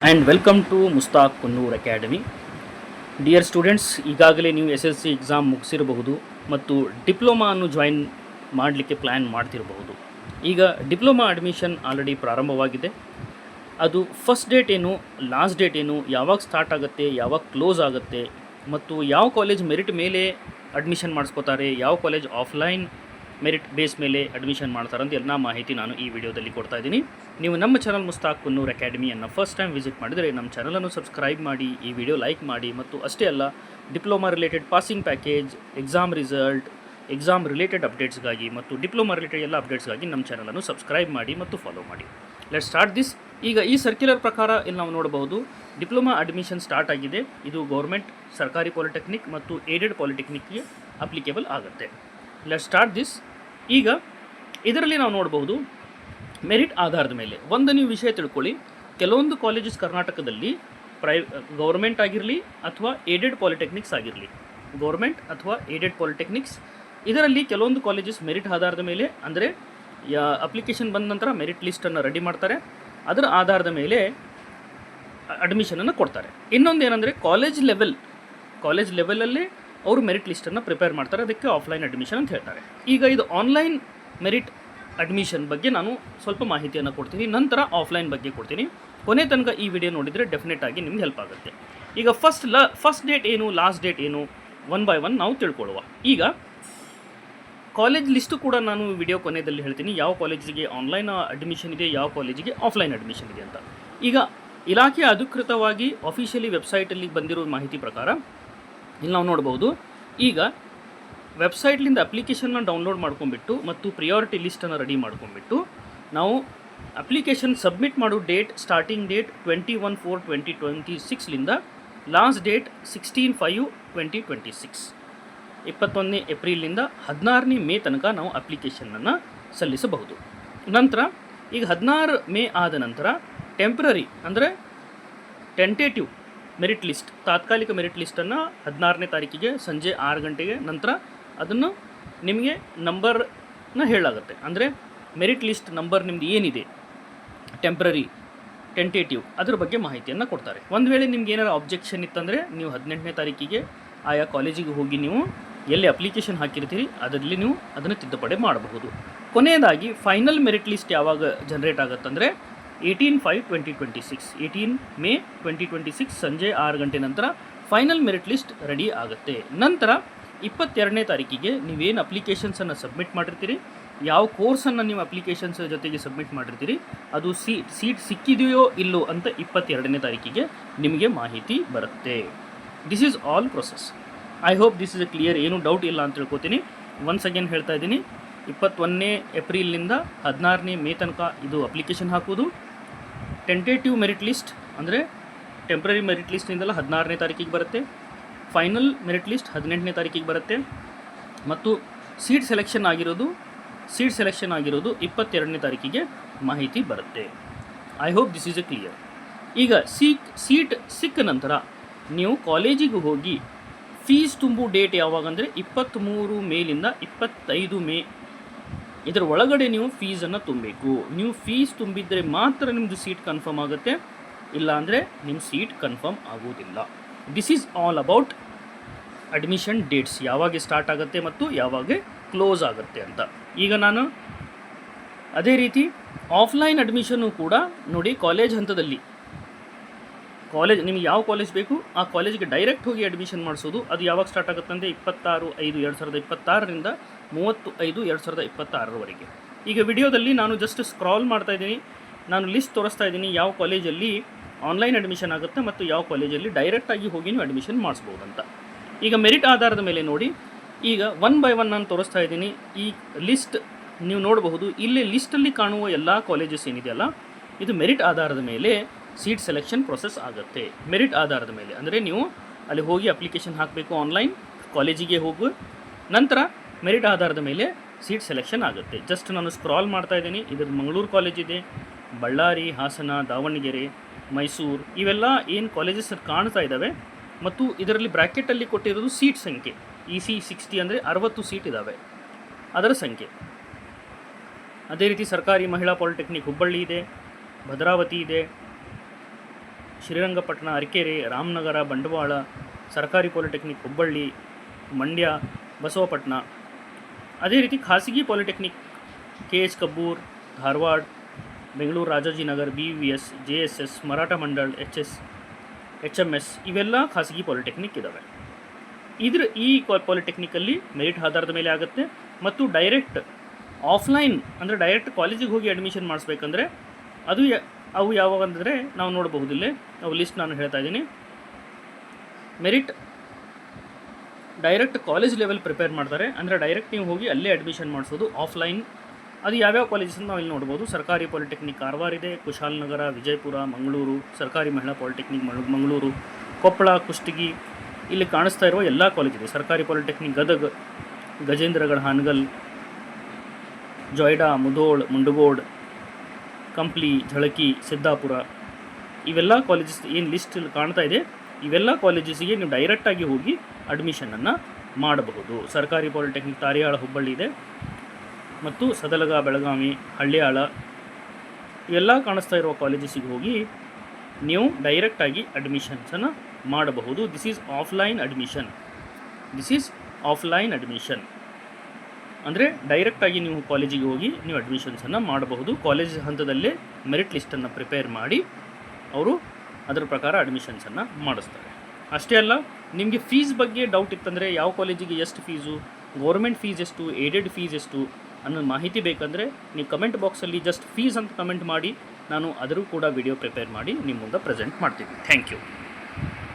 And welcome to Mushtaq Kunnur academy. Dear students, ಈಗಾಗಲೇ ನೀವು SSC exam ಮುಗಿಸಿರಬಹುದು ಮತ್ತು ಡಿಪ್ಲೊಮಾವನ್ನು ಜಾಯಿನ್ ಮಾಡಲಿಕ್ಕೆ ಪ್ಲ್ಯಾನ್ ಮಾಡ್ತಿರಬಹುದು. ಈಗ ಡಿಪ್ಲೊಮಾ ಅಡ್ಮಿಷನ್ ಆಲ್ರೆಡಿ ಪ್ರಾರಂಭವಾಗಿದೆ. ಅದು ಫಸ್ಟ್ ಡೇಟ್ ಏನು, ಲಾಸ್ಟ್ ಡೇಟ್ ಏನು, ಯಾವಾಗ ಸ್ಟಾರ್ಟ್ ಆಗುತ್ತೆ, ಯಾವಾಗ ಕ್ಲೋಸ್ ಆಗುತ್ತೆ ಮತ್ತು ಯಾವ ಕಾಲೇಜ್ ಮೆರಿಟ್ ಮೇಲೆ ಅಡ್ಮಿಷನ್ ಮಾಡಿಸ್ಕೋತಾರೆ, ಯಾವ ಕಾಲೇಜ್ ಆಫ್ಲೈನ್ ಮೆರಿಟ್ ಬೇಸ್ ಮೇಲೆ ಅಡ್ಮಿಷನ್ ಮಾಡ್ತಾರೆ ಅಂತ ಎಲ್ಲ ಮಾಹಿತಿ ನಾನು ಈ ವಿಡಿಯೋದಲ್ಲಿ ಕೊಡ್ತಾ ಇದ್ದೀನಿ. ನೀವು ನಮ್ಮ ಚಾನಲ್ ಮುಸ್ತಾಕ್ ಕುನ್ನೂರ್ ಅಕಾಡೆಮಿಯನ್ನು ಫಸ್ಟ್ ಟೈಮ್ ವಿಸಿಟ್ ಮಾಡಿದರೆ ನಮ್ಮ ಚಾನಲನ್ನು ಸಬ್ಸ್ಕ್ರೈಬ್ ಮಾಡಿ, ಈ ವಿಡಿಯೋ ಲೈಕ್ ಮಾಡಿ ಮತ್ತು ಅಷ್ಟೇ ಅಲ್ಲ, diploma related passing package, exam result, exam related ಅಪ್ಡೇಟ್ಸ್ಗಾಗಿ ಮತ್ತು ಡಿಪ್ಲೊಮಾ ರಿಲೇಟೆಡ್ ಎಲ್ಲ ಅಪ್ಡೇಟ್ಸ್ಗಾಗಿ ನಮ್ಮ ಚಾನಲನ್ನು ಸಬ್ಸ್ಕ್ರೈಬ್ ಮಾಡಿ ಮತ್ತು ಫಾಲೋ ಮಾಡಿ. Let start this. ಈಗ ಈ ಸರ್ಕ್ಯುಲರ್ ಪ್ರಕಾರ ಇಲ್ಲಿ ನಾವು ನೋಡಬಹುದು, ಡಿಪ್ಲೊಮಾ ಅಡ್ಮಿಷನ್ ಸ್ಟಾರ್ಟ್ ಆಗಿದೆ. ಇದು ಗೌರ್ಮೆಂಟ್ ಸರ್ಕಾರಿ ಪಾಲಿಟೆಕ್ನಿಕ್ ಮತ್ತು ಏಡೆಡ್ ಪಾಲಿಟೆಕ್ನಿಕ್ಗೆ ಅಪ್ಲಿಕೇಬಲ್ ಆಗುತ್ತೆ. Let start this. ಈಗ ಇದರಲ್ಲಿ ನಾವು ನೋಡಬಹುದು, ಮೆರಿಟ್ ಆಧಾರದ ಮೇಲೆ ಒಂದು ನೀವು ವಿಷಯ ತಿಳ್ಕೊಳ್ಳಿ. ಕೆಲವೊಂದು ಕಾಲೇಜಸ್ ಕರ್ನಾಟಕದಲ್ಲಿ ಗೌರ್ಮೆಂಟ್ ಆಗಿರಲಿ ಅಥವಾ ಏಡೆಡ್ ಪಾಲಿಟೆಕ್ನಿಕ್ಸ್ ಆಗಿರಲಿ, ಗೌರ್ಮೆಂಟ್ ಅಥವಾ ಏಡೆಡ್ ಪಾಲಿಟೆಕ್ನಿಕ್ಸ್, ಇದರಲ್ಲಿ ಕೆಲವೊಂದು ಕಾಲೇಜಸ್ ಮೆರಿಟ್ ಆಧಾರದ ಮೇಲೆ, ಅಂದರೆ ಅಪ್ಲಿಕೇಶನ್ ಬಂದ ನಂತರ ಮೆರಿಟ್ ಲಿಸ್ಟನ್ನು ರೆಡಿ ಮಾಡ್ತಾರೆ, ಅದರ ಆಧಾರದ ಮೇಲೆ ಅಡ್ಮಿಷನನ್ನು ಕೊಡ್ತಾರೆ. ಇನ್ನೊಂದು ಏನಂದರೆ ಕಾಲೇಜ್ ಲೆವೆಲಲ್ಲೇ ಅವರು ಮೆರಿಟ್ ಲಿಸ್ಟನ್ನು ಪ್ರಿಪೇರ್ ಮಾಡ್ತಾರೆ, ಅದಕ್ಕೆ ಆಫ್ಲೈನ್ ಅಡ್ಮಿಷನ್ ಅಂತ ಹೇಳ್ತಾರೆ. ಈಗ ಇದು ಆನ್ಲೈನ್ ಮೆರಿಟ್ ಅಡ್ಮಿಷನ್ ಬಗ್ಗೆ ನಾನು ಸ್ವಲ್ಪ ಮಾಹಿತಿಯನ್ನು ಕೊಡ್ತೀನಿ, ನಂತರ ಆಫ್ಲೈನ್ ಬಗ್ಗೆ ಕೊಡ್ತೀನಿ. ಕೊನೆ ತನಕ ಈ ವಿಡಿಯೋ ನೋಡಿದರೆ ಡೆಫಿನೆಟ್ ಆಗಿ ನಿಮ್ಗೆ ಹೆಲ್ಪ್ ಆಗುತ್ತೆ. ಈಗ ಫಸ್ಟ್ ಡೇಟ್ ಏನು, ಲಾಸ್ಟ್ ಡೇಟ್ ಏನು, ಒನ್ ಬೈ ಒನ್ ನಾವು ತಿಳ್ಕೊಳ್ಳುವ. ಈಗ ಕಾಲೇಜ್ ಲಿಸ್ಟು ಕೂಡ ನಾನು ವಿಡಿಯೋ ಕೊನೆಯಲ್ಲಿ ಹೇಳ್ತೀನಿ, ಯಾವ ಕಾಲೇಜಿಗೆ ಆನ್ಲೈನ್ ಅಡ್ಮಿಷನ್ ಇದೆ, ಯಾವ ಕಾಲೇಜಿಗೆ ಆಫ್ಲೈನ್ ಅಡ್ಮಿಷನ್ ಇದೆ ಅಂತ. ಈಗ ಇಲಾಖೆ ಅಧಿಕೃತವಾಗಿ ಅಫಿಷಿಯಲಿ ವೆಬ್ಸೈಟಲ್ಲಿ ಬಂದಿರೋ ಮಾಹಿತಿ ಪ್ರಕಾರ ಇಲ್ಲಿ ನಾವು ನೋಡ್ಬೋದು. ಈಗ ವೆಬ್ಸೈಟ್ಲಿಂದ ಅಪ್ಲಿಕೇಶನ್ನ ಡೌನ್ಲೋಡ್ ಮಾಡ್ಕೊಂಬಿಟ್ಟು ಮತ್ತು ಪ್ರಿಯಾರಿಟಿ ಲಿಸ್ಟನ್ನು ರೆಡಿ ಮಾಡ್ಕೊಂಬಿಟ್ಟು ನಾವು ಅಪ್ಲಿಕೇಶನ್ ಸಬ್ಮಿಟ್ ಮಾಡೋ ಡೇಟ್, ಸ್ಟಾರ್ಟಿಂಗ್ ಡೇಟ್ 21/4/2026ಲಿಂದ ಲಾಸ್ಟ್ ಡೇಟ್ 16/5/2026, 21ನೇ ಏಪ್ರಿಲಿಂದ 16ನೇ ಮೇ ತನಕ ನಾವು ಅಪ್ಲಿಕೇಶನನ್ನು ಸಲ್ಲಿಸಬಹುದು. ನಂತರ ಈಗ 16 ಮೇ ಆದ ನಂತರ ಟೆಂಪ್ರರಿ ಅಂದರೆ ಟೆಂಟೇಟಿವ್ ಮೆರಿಟ್ ಲಿಸ್ಟ್, ತಾತ್ಕಾಲಿಕ ಮೆರಿಟ್ ಲಿಸ್ಟನ್ನು 16ನೇ ತಾರೀಕಿಗೆ ಸಂಜೆ 6 ಗಂಟೆಗೆ ನಂತರ ಅದನ್ನು ನಿಮಗೆ ನಂಬರ್ನ ಹೇಳಾಗುತ್ತೆ. ಅಂದರೆ ಮೆರಿಟ್ ಲಿಸ್ಟ್ ನಂಬರ್ ನಿಮ್ಮದು ಏನಿದೆ ಟೆಂಪ್ರರಿ ಟೆಂಟೇಟಿವ್, ಅದ್ರ ಬಗ್ಗೆ ಮಾಹಿತಿಯನ್ನು ಕೊಡ್ತಾರೆ. ಒಂದು ವೇಳೆ ನಿಮ್ಗೆ ಏನಾರು ಅಬ್ಜೆಕ್ಷನ್ ಇತ್ತಂದರೆ ನೀವು 18ನೇ ತಾರೀಕಿಗೆ ಆಯಾ ಕಾಲೇಜಿಗೆ ಹೋಗಿ ನೀವು ಎಲ್ಲಿ ಅಪ್ಲಿಕೇಶನ್ ಹಾಕಿರ್ತೀರಿ ಅದರಲ್ಲಿ ನೀವು ಅದನ್ನು ತಿದ್ದುಪಡಿ ಮಾಡಬಹುದು. ಕೊನೆಯದಾಗಿ ಫೈನಲ್ ಮೆರಿಟ್ ಲಿಸ್ಟ್ ಯಾವಾಗ ಜನರೇಟ್ ಆಗುತ್ತಂದರೆ 18/5/2026, 18 ಮೇ 2026 ಸಂಜೆ 6 ಗಂಟೆ ನಂತರ ಫೈನಲ್ ಮೆರಿಟ್ ಲಿಸ್ಟ್ ರೆಡಿ ಆಗುತ್ತೆ. ನಂತರ 22ನೇ ತಾರೀಕಿಗೆ ನೀವೇನು ಅಪ್ಲಿಕೇಶನ್ಸನ್ನು ಸಬ್ಮಿಟ್ ಮಾಡಿರ್ತೀರಿ, ಯಾವ ಕೋರ್ಸನ್ನು ನೀವು ಅಪ್ಲಿಕೇಶನ್ಸ್ ಜೊತೆಗೆ ಸಬ್ಮಿಟ್ ಮಾಡಿರ್ತೀರಿ, ಅದು ಸೀಟ್ ಸಿಕ್ಕಿದೆಯೋ ಇಲ್ಲೋ ಅಂತ 22ನೇ ತಾರೀಕಿಗೆ ನಿಮಗೆ ಮಾಹಿತಿ ಬರುತ್ತೆ. This is all process. I hope this is A clear, ಏನು ಡೌಟ್ ಇಲ್ಲ ಅಂತ ತಿಳ್ಕೊತೀನಿ. ಒನ್ಸ್ ಅಗೇನ್ ಹೇಳ್ತಾ ಇದ್ದೀನಿ, 21ನೇ ಏಪ್ರಿಲಿಂದ 16ನೇ ಮೇ ತನಕ ಇದು ಅಪ್ಲಿಕೇಶನ್ ಹಾಕೋದು. ಟೆಂಟೇಟಿವ್ ಮೆರಿಟ್ ಲಿಸ್ಟ್ ಅಂದರೆ ಟೆಂಪ್ರರಿ ಮೆರಿಟ್ ಲಿಸ್ಟ್ನಿಂದೆಲ್ಲ 16ನೇ ತಾರೀಕಿಗೆ ಬರುತ್ತೆ. ಫೈನಲ್ ಮೆರಿಟ್ ಲಿಸ್ಟ್ 18ನೇ ತಾರೀಕಿಗೆ ಬರುತ್ತೆ ಮತ್ತು ಸೀಟ್ ಸೆಲೆಕ್ಷನ್ ಆಗಿರೋದು 22ನೇ ತಾರೀಕಿಗೆ ಮಾಹಿತಿ ಬರುತ್ತೆ. I hope this is A clear. ಈಗ ಸೀಟ್ ಸಿಕ್ಕ ನಂತರ ನೀವು ಕಾಲೇಜಿಗೆ ಹೋಗಿ ಫೀಸ್ ತುಂಬು ಡೇಟ್ ಯಾವಾಗಂದರೆ 23 ಮೇಲಿಂದ 25 ಮೇ ಇದರ ಒಳಗಡೆ ನೀವು ಫೀಸನ್ನು ತುಂಬಬೇಕು. ನೀವು ಫೀಸ್ ತುಂಬಿದರೆ ಮಾತ್ರ ನಿಮ್ಮದು ಸೀಟ್ ಕನ್ಫರ್ಮ್ ಆಗುತ್ತೆ, ಇಲ್ಲ ಅಂದರೆ ನಿಮ್ಮ ಸೀಟ್ ಕನ್ಫರ್ಮ್ ಆಗೋದಿಲ್ಲ. This is all about admission dates, ಯಾವಾಗ ಸ್ಟಾರ್ಟ್ ಆಗುತ್ತೆ ಮತ್ತು ಯಾವಾಗ ಕ್ಲೋಸ್ ಆಗುತ್ತೆ ಅಂತ. ಈಗ ನಾನು ಅದೇ ರೀತಿ ಆಫ್ಲೈನ್ ಅಡ್ಮಿಷನ್ನು ಕೂಡ ನೋಡಿ, ಕಾಲೇಜ್ ಹಂತದಲ್ಲಿ ನಿಮಗೆ ಯಾವ ಕಾಲೇಜ್ ಬೇಕು ಆ ಕಾಲೇಜಿಗೆ ಡೈರೆಕ್ಟ್ ಹೋಗಿ ಅಡ್ಮಿಷನ್ ಮಾಡಿಸೋದು. ಅದು ಯಾವಾಗ ಸ್ಟಾರ್ಟ್ ಆಗುತ್ತೆ ಅಂದರೆ 26/5/2026ರಿಂದ 30/5/2026ರವರೆಗೆ. ಈಗ ವಿಡಿಯೋದಲ್ಲಿ ನಾನು ಜಸ್ಟ್ ಸ್ಕ್ರಾಲ್ ಮಾಡ್ತಾ ಇದ್ದೀನಿ, ನಾನು ಲಿಸ್ಟ್ ತೋರಿಸ್ತಾ ಇದ್ದೀನಿ ಯಾವ ಕಾಲೇಜಲ್ಲಿ ಆನ್ಲೈನ್ ಅಡ್ಮಿಷನ್ ಆಗುತ್ತೆ ಮತ್ತು ಯಾವ ಕಾಲೇಜಲ್ಲಿ ಡೈರೆಕ್ಟಾಗಿ ಹೋಗಿ ನೀವು ಅಡ್ಮಿಷನ್ ಮಾಡಿಸ್ಬೋದು ಅಂತ. ಈಗ ಮೆರಿಟ್ ಆಧಾರದ ಮೇಲೆ ನೋಡಿ, ಈಗ ಒನ್ ಬೈ ಒನ್ ನಾನು ತೋರಿಸ್ತಾ ಇದ್ದೀನಿ. ಈ ಲಿಸ್ಟ್ ನೀವು ನೋಡಬಹುದು, ಇಲ್ಲಿ ಲಿಸ್ಟಲ್ಲಿ ಕಾಣುವ ಎಲ್ಲ ಕಾಲೇಜಸ್ ಏನಿದೆಯಲ್ಲ, ಇದು ಮೆರಿಟ್ ಆಧಾರದ ಮೇಲೆ ಸೀಟ್ ಸೆಲೆಕ್ಷನ್ ಪ್ರೊಸೆಸ್ ಆಗುತ್ತೆ. ಮೆರಿಟ್ ಆಧಾರದ ಮೇಲೆ ಅಂದರೆ ನೀವು ಅಲ್ಲಿ ಹೋಗಿ ಅಪ್ಲಿಕೇಶನ್ ಹಾಕಬೇಕು, ಆನ್ಲೈನ್ ಕಾಲೇಜಿಗೆ ಹೋಗು, ನಂತರ ಮೆರಿಟ್ ಆಧಾರದ ಮೇಲೆ ಸೀಟ್ ಸೆಲೆಕ್ಷನ್ ಆಗುತ್ತೆ. ಜಸ್ಟ್ ನಾನು ಸ್ಕ್ರಾಲ್ ಮಾಡ್ತಾ ಇದ್ದೀನಿ. ಇದರ ಮಂಗಳೂರು ಕಾಲೇಜ್ ಇದೆ, ಬಳ್ಳಾರಿ, ಹಾಸನ, ದಾವಣಗೆರೆ, ಮೈಸೂರು, ಇವೆಲ್ಲ ಏನು ಕಾಲೇಜಸ್ ಕಾಣ್ತಾ ಇದ್ದಾವೆ ಮತ್ತು ಇದರಲ್ಲಿ ಬ್ರ್ಯಾಕೆಟಲ್ಲಿ ಕೊಟ್ಟಿರೋದು ಸೀಟ್ ಸಂಖ್ಯೆ. EC 60 ಅಂದರೆ 60 ಸೀಟ್ ಇದ್ದಾವೆ, ಅದರ ಸಂಖ್ಯೆ. ಅದೇ ರೀತಿ ಸರ್ಕಾರಿ ಮಹಿಳಾ ಪಾಲಿಟೆಕ್ನಿಕ್ ಹುಬ್ಬಳ್ಳಿ ಇದೆ, ಭದ್ರಾವತಿ ಇದೆ, ಶ್ರೀರಂಗಪಟ್ಟಣ, ಅರಕೆರೆ, ರಾಮನಗರ, ಬಂಡವಾಳ, ಸರ್ಕಾರಿ ಪಾಲಿಟೆಕ್ನಿಕ್ ಹುಬ್ಬಳ್ಳಿ, ಮಂಡ್ಯ, ಬಸವಪಟ್ಟಣ. ಅದೇ ರೀತಿ ಖಾಸಗಿ polytechnic KH Kabbur, Dharwad, Bengaluru Rajajinagar, BVS, JSS, Maratha Mandal, HMS ಇವೆಲ್ಲ ಖಾಸಗಿ ಪಾಲಿಟೆಕ್ನಿಕ್ ಇದ್ದಾವೆ. ಈ ಪಾಲಿಟೆಕ್ನಿಕಲ್ಲಿ ಮೆರಿಟ್ ಆಧಾರದ ಮೇಲೆ ಆಗುತ್ತೆ. ಮತ್ತು ಡೈರೆಕ್ಟ್ ಆಫ್ಲೈನ್ ಅಂದರೆ ಡೈರೆಕ್ಟ್ ಕಾಲೇಜಿಗೆ ಹೋಗಿ ಅಡ್ಮಿಷನ್ ಮಾಡಿಸ್ಬೇಕಂದ್ರೆ ಅವು ಯಾವಾಗ ಅಂದರೆ ನಾವು ನೋಡಬಹುದಿಲ್ಲೇ ಅವು ಲಿಸ್ಟ್ ನಾನು ಹೇಳ್ತಾ ಇದ್ದೀನಿ. Merit direct college level prepare ಮಾಡ್ತಾರೆ, ಅಂದರೆ ಡೈರೆಕ್ಟ್ ನೀವು ಹೋಗಿ ಅಲ್ಲೇ ಅಡ್ಮಿಷನ್ ಮಾಡಿಸೋದು ಆಫ್ಲೈನ್. ಅದು ಯಾವ್ಯಾವ ಕಾಲೇಜಸ್ ಅಂತ ನಾವು ಇಲ್ಲಿ ನೋಡ್ಬೋದು. ಸರ್ಕಾರಿ ಪಾಲಿಟೆಕ್ನಿಕ್ ಕಾರವಾರ ಇದೆ, ಕುಶಾಲನಗರ, ವಿಜಯಪುರ, ಮಂಗಳೂರು, ಸರ್ಕಾರಿ ಮಹಿಳಾ ಪಾಲಿಟೆಕ್ನಿಕ್ ಮಂಗಳೂರು, ಕೊಪ್ಪಳ, ಕುಷ್ಟಗಿ. ಇಲ್ಲಿ ಕಾಣಿಸ್ತಾ ಇರುವ ಎಲ್ಲ ಕಾಲೇಜಿದೆ. ಸರ್ಕಾರಿ ಪಾಲಿಟೆಕ್ನಿಕ್ ಗದಗ, ಗಜೇಂದ್ರಗಢ, ಹಾನಗಲ್, ಜೊಯ್ಡಾ, ಮುಧೋಳ್, ಮುಂಡಗೋಡ್, ಕಂಪ್ಲಿ, ಝಳಕಿ, ಸಿದ್ದಾಪುರ ಇವೆಲ್ಲ ಕಾಲೇಜಸ್ ಏನು ಲಿಸ್ಟ್ ಕಾಣ್ತಾ ಇದೆ, ಇವೆಲ್ಲ ಕಾಲೇಜಸ್ಸಿಗೆ ನೀವು ಡೈರೆಕ್ಟಾಗಿ ಹೋಗಿ ಅಡ್ಮಿಷನನ್ನು ಮಾಡಬಹುದು. ಸರ್ಕಾರಿ ಪಾಲಿಟೆಕ್ನಿಕ್ ತಾರಿಯಾಳ ಹುಬ್ಬಳ್ಳಿ ಇದೆ, ಮತ್ತು ಸದಲಗ, ಬೆಳಗಾವಿ, ಹಳ್ಳಿಯಾಳ ಇವೆಲ್ಲ ಕಾಣಿಸ್ತಾ ಇರುವ ಕಾಲೇಜಸ್ಸಿಗೆ ಹೋಗಿ ನೀವು ಡೈರೆಕ್ಟಾಗಿ ಅಡ್ಮಿಷನ್ಸನ್ನು ಮಾಡಬಹುದು. This is offline admission. ಅಂದರೆ ಡೈರೆಕ್ಟಾಗಿ ನೀವು ಕಾಲೇಜಿಗೆ ಹೋಗಿ ನೀವು ಅಡ್ಮಿಷನ್ಸನ್ನು ಮಾಡಬಹುದು. ಕಾಲೇಜ್ ಹಂತದಲ್ಲೇ ಮೆರಿಟ್ ಲಿಸ್ಟನ್ನು ಪ್ರಿಪೇರ್ ಮಾಡಿ ಅವರು ಅದರ ಪ್ರಕಾರ ಅಡ್ಮಿಷನ್ಸನ್ನು ಮಾಡಿಸ್ತಾರೆ. ಅಷ್ಟೇ ಅಲ್ಲ, ನಿಮಗೆ ಫೀಸ್ ಬಗ್ಗೆ ಡೌಟ್ ಇತ್ತಂದರೆ ಯಾವ ಕಾಲೇಜಿಗೆ ಎಷ್ಟು ಫೀಸು, ಗೌರ್ಮೆಂಟ್ ಫೀಸ್ ಎಷ್ಟು, ಏಡೆಡ್ ಫೀಸ್ ಎಷ್ಟು ಅನ್ನೋ ಮಾಹಿತಿ ಬೇಕಂದರೆ ನೀವು ಕಮೆಂಟ್ ಬಾಕ್ಸಲ್ಲಿ ಜಸ್ಟ್ ಫೀಸ್ ಅಂತ ಕಮೆಂಟ್ ಮಾಡಿ, ನಾನು ಅದರೂ ಕೂಡ ವಿಡಿಯೋ ಪ್ರಿಪೇರ್ ಮಾಡಿ ನಿಮ್ಮ ಮುಂದೆ ಪ್ರೆಸೆಂಟ್ ಮಾಡ್ತೀನಿ. Thank you.